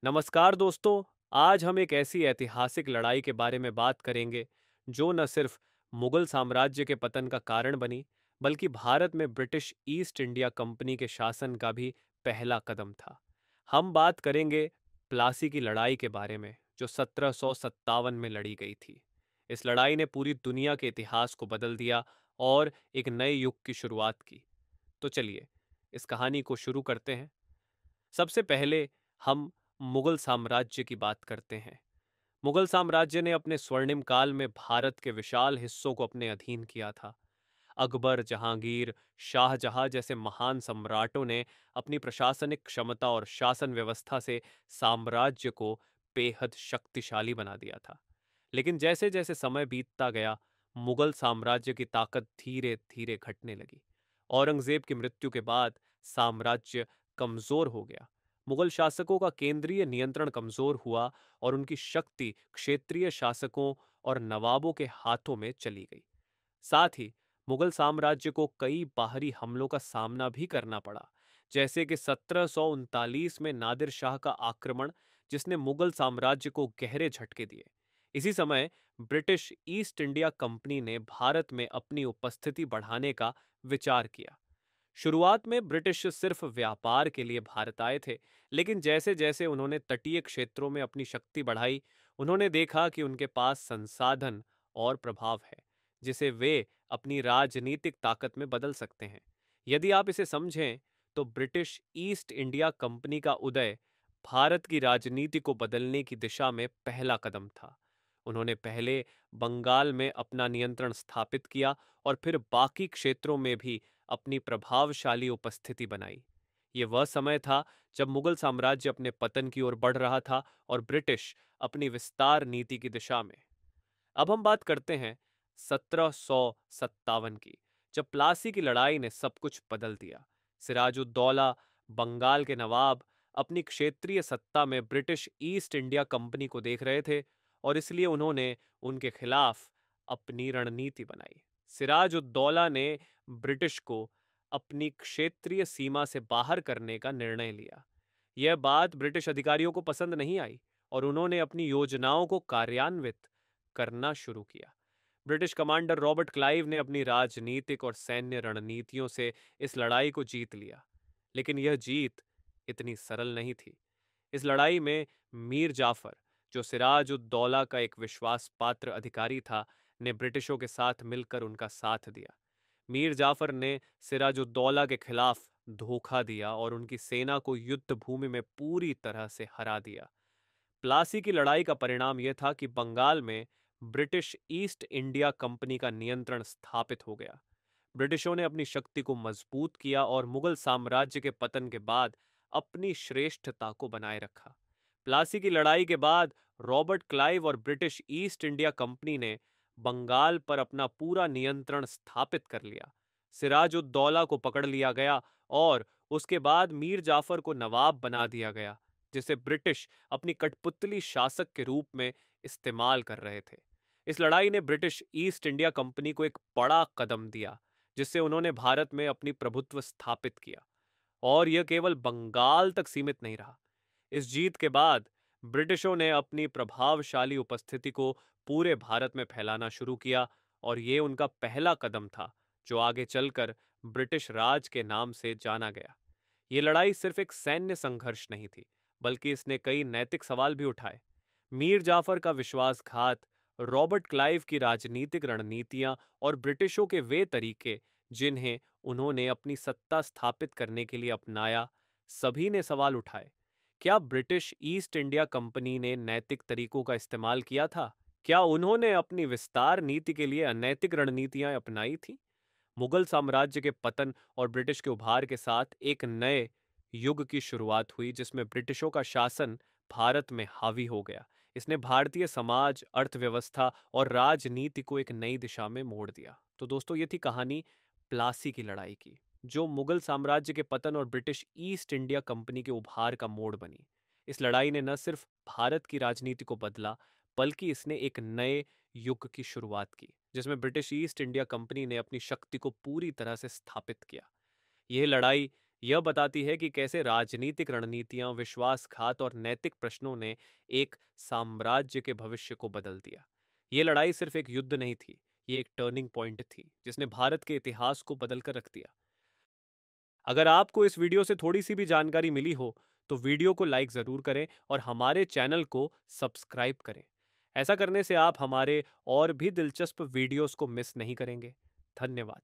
नमस्कार दोस्तों। आज हम एक ऐसी ऐतिहासिक लड़ाई के बारे में बात करेंगे जो न सिर्फ मुगल साम्राज्य के पतन का कारण बनी, बल्कि भारत में ब्रिटिश ईस्ट इंडिया कंपनी के शासन का भी पहला कदम था। हम बात करेंगे प्लासी की लड़ाई के बारे में, जो 1757 में लड़ी गई थी। इस लड़ाई ने पूरी दुनिया के इतिहास को बदल दिया और एक नए युग की शुरुआत की। तो चलिए, इस कहानी को शुरू करते हैं। सबसे पहले हम मुगल साम्राज्य की बात करते हैं। मुगल साम्राज्य ने अपने स्वर्णिम काल में भारत के विशाल हिस्सों को अपने अधीन किया था। अकबर, जहांगीर, शाहजहां जैसे महान सम्राटों ने अपनी प्रशासनिक क्षमता और शासन व्यवस्था से साम्राज्य को बेहद शक्तिशाली बना दिया था। लेकिन जैसे जैसे समय बीतता गया, मुगल साम्राज्य की ताकत धीरे धीरे घटने लगी। औरंगजेब की मृत्यु के बाद साम्राज्य कमजोर हो गया। मुगल शासकों का केंद्रीय नियंत्रण कमजोर हुआ और उनकी शक्ति क्षेत्रीय शासकों और नवाबों के हाथों में चली गई। साथ ही मुगल साम्राज्य को कई बाहरी हमलों का सामना भी करना पड़ा, जैसे कि 1739 में नादिर शाह का आक्रमण, जिसने मुगल साम्राज्य को गहरे झटके दिए। इसी समय ब्रिटिश ईस्ट इंडिया कंपनी ने भारत में अपनी उपस्थिति बढ़ाने का विचार किया। शुरुआत में ब्रिटिश सिर्फ व्यापार के लिए भारत आए थे, लेकिन जैसे जैसे उन्होंने तटीय क्षेत्रों में अपनी शक्ति बढ़ाई, उन्होंने देखा कि उनके पास संसाधन और प्रभाव है, जिसे वे अपनी राजनीतिक ताकत में बदल सकते हैं। यदि आप इसे समझें, तो ब्रिटिश ईस्ट इंडिया कंपनी का उदय भारत की राजनीति को बदलने की दिशा में पहला कदम था। उन्होंने पहले बंगाल में अपना नियंत्रण स्थापित किया और फिर बाकी क्षेत्रों में भी अपनी प्रभावशाली उपस्थिति बनाई। ये वह समय था जब मुगल साम्राज्य अपने पतन की ओर बढ़ रहा था और ब्रिटिश अपनी विस्तार नीति की दिशा में। अब हम बात करते हैं 1757 की, जब प्लासी की लड़ाई ने सब कुछ बदल दिया। सिराजुद्दौला, बंगाल के नवाब, अपनी क्षेत्रीय सत्ता में ब्रिटिश ईस्ट इंडिया कंपनी को देख रहे थे और इसलिए उन्होंने उनके खिलाफ अपनी रणनीति बनाई। सिराजुद्दौला ने ब्रिटिश को अपनी क्षेत्रीय सीमा से बाहर करने का निर्णय लिया। यह बात ब्रिटिश अधिकारियों को पसंद नहीं आई और उन्होंने अपनी योजनाओं को कार्यान्वित करना शुरू किया। ब्रिटिश कमांडर रॉबर्ट क्लाइव ने अपनी राजनीतिक और सैन्य रणनीतियों से इस लड़ाई को जीत लिया। लेकिन यह जीत इतनी सरल नहीं थी। इस लड़ाई में मीर जाफर, जो सिराज उद दौला का एक विश्वास पात्र अधिकारी था, ने ब्रिटिशों के साथ मिलकर उनका साथ दिया। मीर जाफर ने सिराज उद दौला के खिलाफ धोखा दिया और उनकी सेना को युद्ध भूमि में पूरी तरह से हरा दिया। प्लासी की लड़ाई का परिणाम यह था कि बंगाल में ब्रिटिश ईस्ट इंडिया कंपनी का नियंत्रण स्थापित हो गया। ब्रिटिशों ने अपनी शक्ति को मजबूत किया और मुगल साम्राज्य के पतन के बाद अपनी श्रेष्ठता को बनाए रखा। प्लासी की लड़ाई के बाद रॉबर्ट क्लाइव और ब्रिटिश ईस्ट इंडिया कंपनी ने बंगाल पर अपना पूरा नियंत्रण स्थापित कर लिया। सिराज उद दौला को पकड़ लिया गया और उसके बाद मीर जाफर को नवाब बना दिया गया, जिसे ब्रिटिश अपनी कठपुतली शासक के रूप में इस्तेमाल कर रहे थे। इस लड़ाई ने ब्रिटिश ईस्ट इंडिया कंपनी को एक बड़ा कदम दिया, जिससे उन्होंने भारत में अपनी प्रभुत्व स्थापित किया। और यह केवल बंगाल तक सीमित नहीं रहा। इस जीत के बाद ब्रिटिशों ने अपनी प्रभावशाली उपस्थिति को पूरे भारत में फैलाना शुरू किया और ये उनका पहला कदम था, जो आगे चलकर ब्रिटिश राज के नाम से जाना गया। ये लड़ाई सिर्फ एक सैन्य संघर्ष नहीं थी, बल्कि इसने कई नैतिक सवाल भी उठाए। मीर जाफर का विश्वासघात, रॉबर्ट क्लाइव की राजनीतिक रणनीतियां और ब्रिटिशों के वे तरीके जिन्हें उन्होंने अपनी सत्ता स्थापित करने के लिए अपनाया, सभी ने सवाल उठाए। क्या ब्रिटिश ईस्ट इंडिया कंपनी ने नैतिक तरीकों का इस्तेमाल किया था? क्या उन्होंने अपनी विस्तार नीति के लिए अनैतिक रणनीतियां अपनाई थीं? मुगल साम्राज्य के पतन और ब्रिटिश के उभार के साथ एक नए युग की शुरुआत हुई, जिसमें ब्रिटिशों का शासन भारत में हावी हो गया। इसने भारतीय समाज, अर्थव्यवस्था और राजनीति को एक नई दिशा में मोड़ दिया। तो दोस्तों, ये थी कहानी प्लासी की लड़ाई की, जो मुगल साम्राज्य के पतन और ब्रिटिश ईस्ट इंडिया कंपनी के उभार का मोड़ बनी। इस लड़ाई ने न सिर्फ भारत की राजनीति को बदला, बल्कि इसने एक नए युग की शुरुआत की, जिसमें ब्रिटिश ईस्ट इंडिया कंपनी ने अपनी शक्ति को पूरी तरह से स्थापित किया। यह लड़ाई यह बताती है कि कैसे राजनीतिक रणनीतियां, विश्वासघात और नैतिक प्रश्नों ने एक साम्राज्य के भविष्य को बदल दिया। ये लड़ाई सिर्फ एक युद्ध नहीं थी, ये एक टर्निंग पॉइंट थी जिसने भारत के इतिहास को बदल कर रख दिया। अगर आपको इस वीडियो से थोड़ी सी भी जानकारी मिली हो तो वीडियो को लाइक ज़रूर करें और हमारे चैनल को सब्सक्राइब करें। ऐसा करने से आप हमारे और भी दिलचस्प वीडियोस को मिस नहीं करेंगे। धन्यवाद।